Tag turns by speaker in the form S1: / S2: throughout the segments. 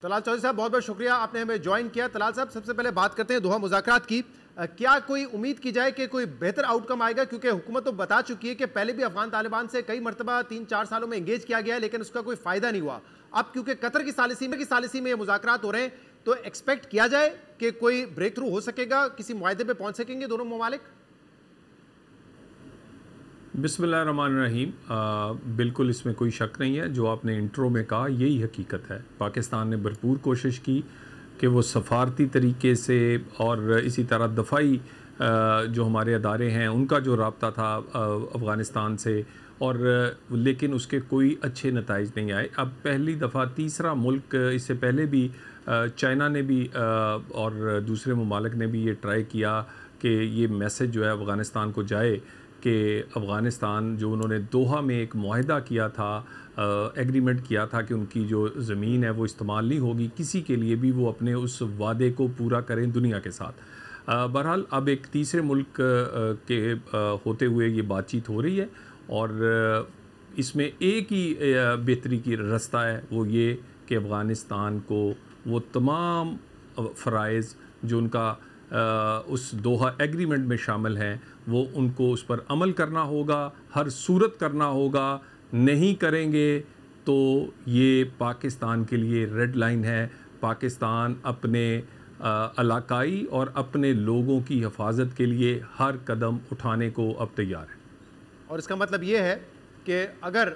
S1: तलाल चौधरी साहब, बहुत बहुत शुक्रिया आपने हमें ज्वाइन किया। तलाल साहब, सबसे पहले बात करते हैं दोहा मुज़ाकरात की। क्या कोई उम्मीद की जाए कि कोई बेहतर आउटकम आएगा? क्योंकि हुकूमत तो बता चुकी है कि पहले भी अफगान तालिबान से कई मरतबा 3-4 सालों में एंगेज किया गया है, लेकिन उसका कोई फायदा नहीं हुआ। अब क्योंकि कतर की सालिसी में ये मुज़ाकरात हो रहे हैं, तो एक्सपेक्ट किया जाए कि कोई ब्रेक थ्रू हो सकेगा, किसी मुआहदे पर पहुंच सकेंगे दोनों ममालिक?
S2: बिस्मिल्लाहिर्रहमानिर्रहीम। बिल्कुल इसमें कोई शक नहीं है, जो आपने इंट्रो में कहा यही हकीकत है। पाकिस्तान ने भरपूर कोशिश की कि वो सफारती तरीके से और इसी तरह दफ़ाई जो हमारे अदारे हैं उनका जो रब्ता था अफ़गानिस्तान से, और लेकिन उसके कोई अच्छे नताइज नहीं आए। अब पहली दफ़ा तीसरा मुल्क, इससे पहले भी चाइना ने भी और दूसरे ममालिक ने भी ये ट्राई किया कि ये मैसेज जो है अफ़गानिस्तान को जाए कि अफ़गानिस्तान जो उन्होंने दोहा में एक मुआहदा किया था, एग्रीमेंट किया था कि उनकी जो ज़मीन है वो इस्तेमाल नहीं होगी किसी के लिए भी, वो अपने उस वादे को पूरा करें दुनिया के साथ। बहरहाल अब एक तीसरे मुल्क के होते हुए ये बातचीत हो रही है, और इसमें एक ही बेहतरी की रास्ता है, वो ये कि अफ़गानिस्तान को वो तमाम फ़राइज़ जो उनका उस दोहा एग्रीमेंट में शामिल हैं वो उनको उस पर अमल करना होगा, हर सूरत करना होगा। नहीं करेंगे तो ये पाकिस्तान के लिए रेड लाइन है। पाकिस्तान अपने इलाकाई और अपने लोगों की हिफाजत के लिए हर कदम उठाने को अब तैयार है।
S1: और इसका मतलब ये है कि अगर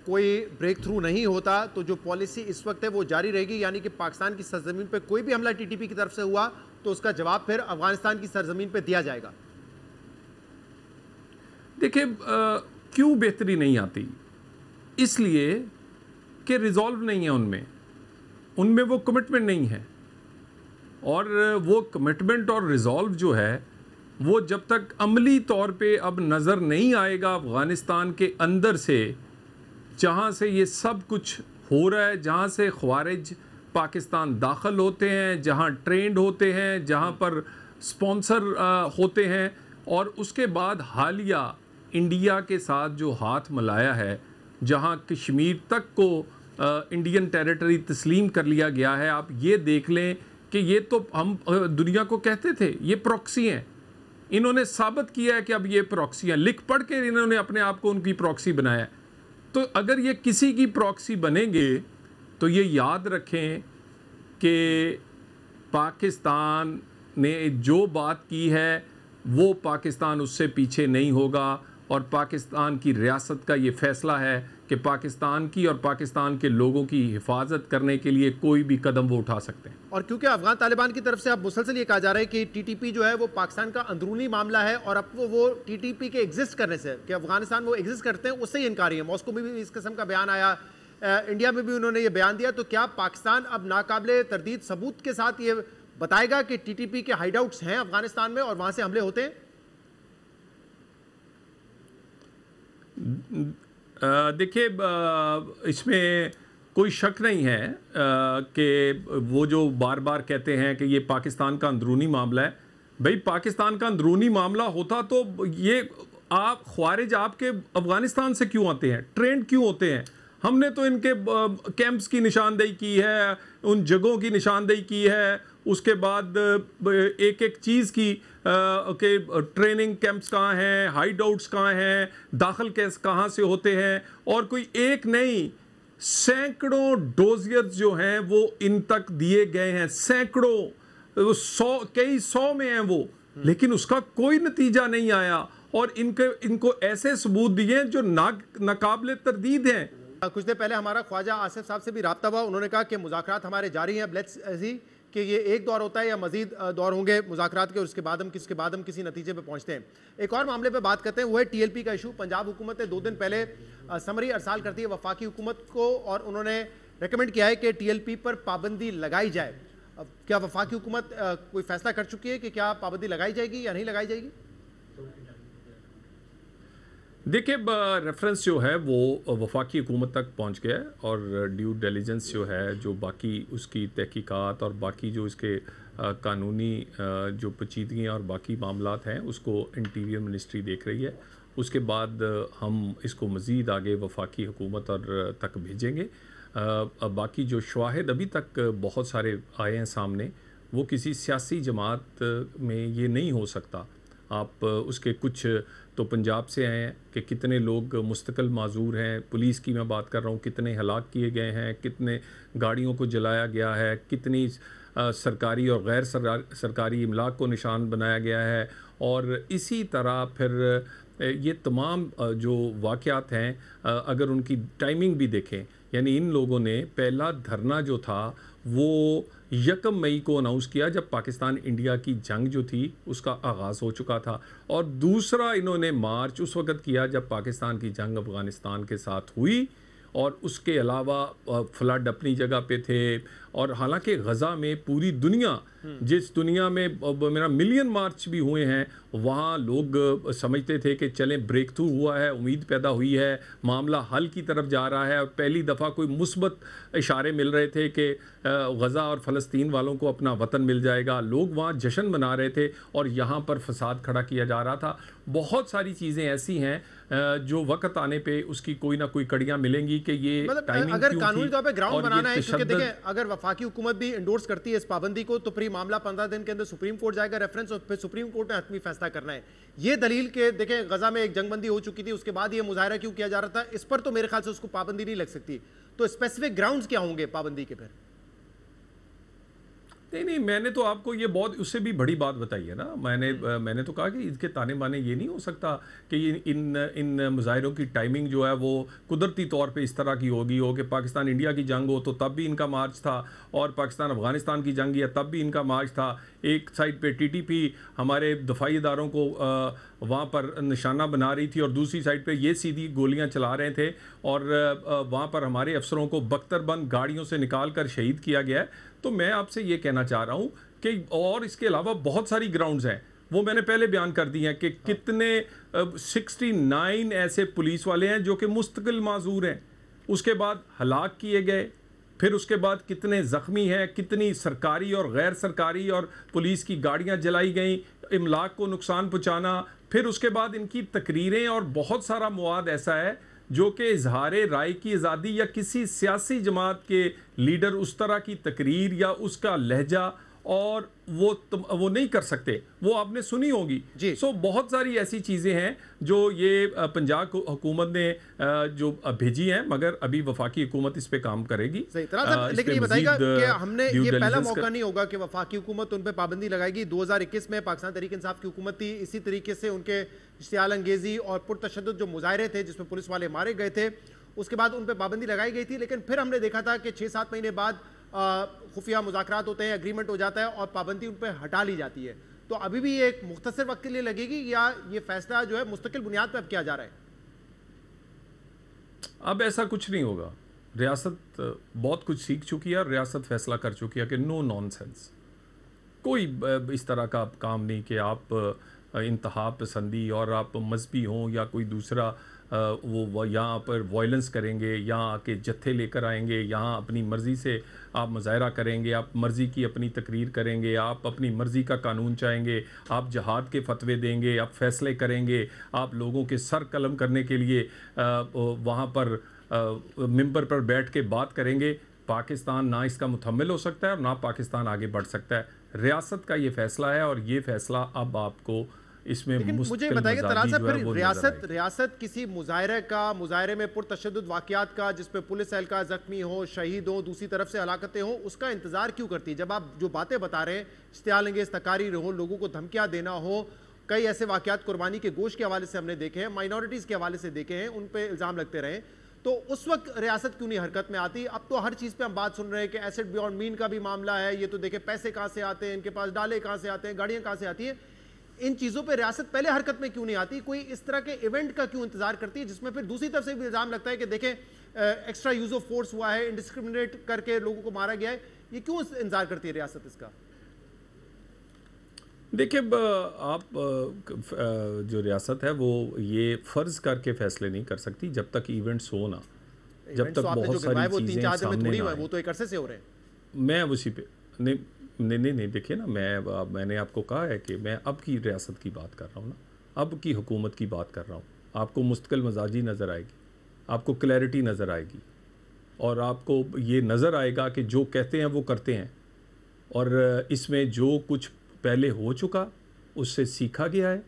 S1: कोई ब्रेक थ्रू नहीं होता तो जो पॉलिसी इस वक्त है वो जारी रहेगी, यानी कि पाकिस्तान की सरजमीन पे कोई भी हमला टीटीपी की तरफ से हुआ तो उसका जवाब फिर अफगानिस्तान की सरजमीन पे दिया जाएगा।
S2: देखिए, क्यों बेहतरी नहीं आती? इसलिए कि रिजॉल्व नहीं है उनमें वो कमिटमेंट नहीं है, और वो कमिटमेंट और रिजॉल्व जो है वो जब तक अमली तौर पे अब नज़र नहीं आएगा अफ़गानिस्तान के अंदर से, जहाँ से ये सब कुछ हो रहा है, जहाँ से ख्वारिज पाकिस्तान दाखिल होते हैं, जहाँ ट्रेंड होते हैं, जहाँ पर स्पॉन्सर होते हैं, और उसके बाद हालिया इंडिया के साथ जो हाथ मिलाया है, जहाँ कश्मीर तक को इंडियन टेरिटरी तस्लीम कर लिया गया है। आप ये देख लें कि ये तो हम दुनिया को कहते थे ये प्रॉक्सी हैं, इन्होंने साबित किया है कि अब ये प्रॉक्सी हैं, लिख पढ़ के इन्होंने अपने आप को उनकी प्रॉक्सी बनाया। तो अगर ये किसी की प्रॉक्सी बनेंगे तो ये याद रखें कि पाकिस्तान ने जो बात की है वो पाकिस्तान उससे पीछे नहीं होगा, और पाकिस्तान की रियासत का ये फ़ैसला है कि पाकिस्तान की और पाकिस्तान के लोगों की हिफाजत करने के लिए कोई भी कदम वो उठा सकते हैं।
S1: और क्योंकि अफगान तालिबान की तरफ से अब मुसलसल ये कहा जा रहा है कि टीटीपी जो है वो पाकिस्तान का अंदरूनी मामला है, और अब वो टीटीपी के एग्जिस्ट करने से, कि अफगानिस्तान वो एग्जिस्ट करते हैं, उससे ही इनकारी है। मॉस्को में भी इस किस्म का बयान आया, इंडिया में भी उन्होंने ये बयान दिया। तो क्या पाकिस्तान अब नाकाबिले तरदीद सबूत के साथ ये बताएगा कि टीटीपी के हाइडआउट्स हैं अफगानिस्तान में और वहां से हमले होते हैं?
S2: देखिए, इसमें कोई शक नहीं है कि वो जो बार बार कहते हैं कि ये पाकिस्तान का अंदरूनी मामला है। भाई, पाकिस्तान का अंदरूनी मामला होता तो ये आप ख्वारिज आपके अफ़गानिस्तान से क्यों आते हैं, ट्रेंड क्यों होते हैं? हमने तो इनके कैंप्स की निशानदेही की है, उन जगहों की निशानदेही की है, उसके बाद एक एक चीज़ की के ट्रेनिंग कैंप्स कहाँ हैं, हाइड आउट्स कहाँ हैं, दाखिल कैस कहाँ से होते हैं, और कोई एक नहीं सैकड़ों डोजियर्स जो हैं वो इन तक दिए गए हैं, सैकड़ों, 100 कई 100 में हैं वो, लेकिन उसका कोई नतीजा नहीं आया, और इनको ऐसे सबूत दिए जो नाकाबिले तरदीद हैं।
S1: कुछ देर पहले हमारा ख्वाजा आसिफ साहब से भी रब्ता हुआ, उन्होंने कहा कि मुज़ाकरात हमारे जारी हैं। अब लेट्स सी कि ये एक दौर होता है या मजीद दौर होंगे मुज़ाकरात के, और उसके बाद हम किसी नतीजे पे पहुंचते हैं। एक और मामले पे बात करते हैं, वो है टीएलपी का इशू। पंजाब हुकूमत ने 2 दिन पहले समरी अरसाल करती है वफाकी हुकूमत को, और उन्होंने रिकमेंड किया है कि टीएलपी पर पाबंदी लगाई जाए। क्या वफाकी हुकूमत कोई फैसला कर चुकी है कि क्या पाबंदी लगाई जाएगी या नहीं लगाई जाएगी?
S2: देखिए, रेफरेंस जो है वो वफाकी हुकूमत तक पहुंच गया है, और ड्यू डिलिजेंस जो है, जो बाकी उसकी तहकीकात और बाकी जो इसके कानूनी जो पेचीदगियाँ और बाकी मामलात हैं उसको इंटीरियर मिनिस्ट्री देख रही है। उसके बाद हम इसको मज़ीद आगे वफाकी हुकूमत और तक भेजेंगे। बाकी जो शवाहिद अभी तक बहुत सारे आए हैं सामने, वो किसी सियासी जमात में ये नहीं हो सकता। आप उसके कुछ तो पंजाब से आए हैं कि कितने लोग मुस्तकिल माजूर हैं, पुलिस की मैं बात कर रहा हूँ, कितने हलाक किए गए हैं, कितने गाड़ियों को जलाया गया है, कितनी सरकारी और गैर सरकारी इमलाक को निशान बनाया गया है। और इसी तरह फिर ये तमाम जो वाक़यात हैं, अगर उनकी टाइमिंग भी देखें, यानी इन लोगों ने पहला धरना जो था वो 1 मई को अनाउंस किया जब पाकिस्तान इंडिया की जंग जो थी उसका आगाज़ हो चुका था, और दूसरा इन्होंने मार्च उस वक़्त किया जब पाकिस्तान की जंग अफ़गानिस्तान के साथ हुई। और उसके अलावा फ्लड अपनी जगह पे थे। और हालांकि गज़ा में पूरी दुनिया, जिस दुनिया में मेरा मिलियन मार्च भी हुए हैं, वहाँ लोग समझते थे कि चलें ब्रेक थ्रू हुआ है, उम्मीद पैदा हुई है, मामला हल की तरफ जा रहा है। और पहली दफ़ा कोई मुस्बत इशारे मिल रहे थे कि गज़ा और फ़लस्तीन वालों को अपना वतन मिल जाएगा। लोग वहाँ जश्न मना रहे थे और यहाँ पर फसाद खड़ा किया जा रहा था। बहुत सारी चीज़ें ऐसी हैं जो वक्त आने पे उसकी कोई ना कोई कड़ियाँ मिलेंगी कि ये
S1: मतलब
S2: टाइमिंग
S1: अगर
S2: क्यों
S1: कानूनी
S2: थी
S1: तौर पे ग्राउंड
S2: और
S1: बनाना
S2: ये
S1: है, क्योंकि
S2: तशद्दुद।
S1: देखें अगर वफाकी हुकूमत भी इंडोर्स करती है इस पाबंदी को तो फिर मामला 15 दिन के अंदर सुप्रीम कोर्ट जाएगा रेफरेंस, और फिर सुप्रीम कोर्ट ने हतमी फैसला करना है। ये दलील के देखें गजा में एक जंगबंदी हो चुकी थी, उसके बाद ये मुजाहरा क्यों किया जा रहा था, इस पर तो मेरे ख्याल से उसको पाबंदी नहीं लग सकती। तो स्पेसिफिक ग्राउंड्स क्या होंगे पाबंदी के? फिर
S2: नहीं, मैंने तो आपको ये बहुत उससे भी बड़ी बात बताई है ना। मैंने तो कहा कि इसके ताने बाने ये नहीं हो सकता कि इन मुजाहिरों की टाइमिंग जो है वो कुदरती तौर पे इस तरह की होगी हो कि पाकिस्तान इंडिया की जंग हो तो तब भी इनका मार्च था, और पाकिस्तान अफगानिस्तान की जंग है तब भी इनका मार्च था। एक साइड पे टीटीपी हमारे दफाई इदारों को वहाँ पर निशाना बना रही थी, और दूसरी साइड पे ये सीधी गोलियाँ चला रहे थे, और वहाँ पर हमारे अफसरों को बख्तरबंद गाड़ियों से निकाल कर शहीद किया गया है। तो मैं आपसे ये कहना चाह रहा हूँ कि और इसके अलावा बहुत सारी ग्राउंड्स हैं, वो मैंने पहले बयान कर दी हैं कि कितने 69 ऐसे पुलिस वाले हैं जो कि मुस्तकिल माजूर हैं, उसके बाद हलाक किए गए, फिर उसके बाद कितने ज़ख्मी हैं, कितनी सरकारी और गैर सरकारी और पुलिस की गाड़ियाँ जलाई गई, इमलाक को नुकसान पहुँचाना, फिर उसके बाद इनकी तकरीरें और बहुत सारा मवाद ऐसा है जो कि इजहार राय की आज़ादी या किसी सियासी जमात के लीडर उस तरह की तकरीर या उसका लहजा और वो नहीं कर सकते, वो आपने सुनी होगी। सो बहुत सारी ऐसी चीज़ें हैं जो ये पंजाब हुकूमत ने जो भेजी हैं, मगर अभी वफाकी हुकूमत इस पे काम करेगी।
S1: सही तरह लेकिन ये बताइएगा कि हमने ये पहला मौका नहीं होगा कि वफाकी हुकूमत उन पे पाबंदी लगाएगी। 2021 में पाकिस्तान तहरीक इंसाफ की हुकूमत थी, इसी तरीके से उनके इश्तियाल अंगेजी और पुरतशद्दुद जो मुजाहरे थे जिसमें पुलिस वाले मारे गए थे, उसके बाद उन पे पाबंदी लगाई गई थी। लेकिन फिर हमने देखा था कि 6-7 महीने बाद खुफिया मुज़ाकरात होते हैं, एग्रीमेंट हो जाता है और पाबंदी उन पर हटा ली जाती है। तो अभी भी ये एक मुख्तसर वक्त के लिए लगेगी या ये फैसला जो है मुस्तकिल बुनियाद पर अब किया जा रहा है?
S2: अब ऐसा कुछ नहीं होगा। रियासत बहुत कुछ सीख चुकी है और रियासत फैसला कर चुकी है कि नो नॉनसेंस, कोई इस तरह का काम नहीं कि आप इंतहा पसंदी और आप मजहबी हों या कोई दूसरा वो यहाँ पर वायलेंस करेंगे, यहाँ आके जत्थे लेकर आएंगे, यहाँ अपनी मर्ज़ी से आप मुजाहरा करेंगे, आप मर्ज़ी की अपनी तकरीर करेंगे, आप अपनी मर्ज़ी का कानून चाहेंगे, आप जहाद के फतवे देंगे, आप फैसले करेंगे, आप लोगों के सर कलम करने के लिए वहाँ पर मिंबर पर बैठ के बात करेंगे। पाकिस्तान ना इसका मुतहम्मिल हो सकता है और ना पाकिस्तान आगे बढ़ सकता है। रियासत का ये फ़ैसला है और ये फ़ैसला अब आपको इसमें
S1: मुझे बताइए तरासा, फिर रियासत किसी मुजाहरे में पुरतशद्दुद वाक़यात का जिसपे पुलिस एहलकार जख्मी हो, शहीद हो, दूसरी तरफ से हलाकतें हो, उसका इंतजार क्यों करती है? जब आप जो बातें बता रहे हैं, इश्तियाल अंगेज़ तकारीर हो, लोगों को धमकियां देना हो, कई ऐसे वाक़यात कुर्बानी के गोश्त के हवाले से हमने देखे हैं, माइनॉरिटीज़ के हवाले से देखे हैं, उन पर इल्ज़ाम लगते रहे, तो उस वक्त रियासत क्यों नहीं हरकत में आती? अब तो हर चीज़ पे हम बात सुन रहे हैं कि एसेट बियॉन्ड मीन का भी मामला है, ये तो देखे पैसे कहाँ से आते हैं, इनके पास डाले कहाँ से आते हैं, गाड़ियाँ कहाँ से आती हैं। इन चीज़ों पे रियासत पहले हरकत में क्यों नहीं आती? कोई इस तरह के इवेंट का क्यों इंतजार करती है जिसमें फिर दूसरी तरफ से भी इल्ज़ाम लगता है कि देखें एक्स्ट्रा यूज ऑफ फोर्स हुआ है, इंडिस्क्रिमिनेट करके लोगों को मारा गया है, ये क्यों इंतजार करती है रियासत इसका?
S2: देखिए, आप जो रियासत है वो ये फ़र्ज़ करके फ़ैसले नहीं कर सकती जब तक इवेंट्स हो ना, जब तक बहुत सारी चीज़ें सामने ना आए।
S1: वो तो एक अरसे से हो रहे हैं।
S2: मैं उसी पे नहीं देखिए ना, मैंने आपको कहा है कि मैं अब की रियासत की बात कर रहा हूँ ना, अब की हुकूमत की बात कर रहा हूँ। आपको मुस्तकिल मजाजी नज़र आएगी, आपको क्लैरिटी नज़र आएगी, और आपको ये नज़र आएगा कि जो कहते हैं वो करते हैं, और इसमें जो कुछ पहले हो चुका उससे सीखा गया है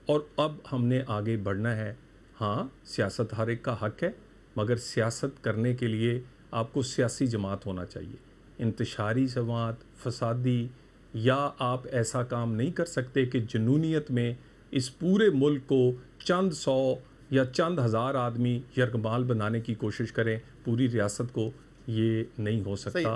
S2: और अब हमने आगे बढ़ना है। हाँ, सियासत हर एक का हक है, मगर सियासत करने के लिए आपको सियासी जमात होना चाहिए। इंतशारी जमात, फसादी, या आप ऐसा काम नहीं कर सकते कि जुनूनियत में इस पूरे मुल्क को चंद सौ या चंद हज़ार आदमी यरगमाल बनाने की कोशिश करें, पूरी रियासत को। ये नहीं हो सकता।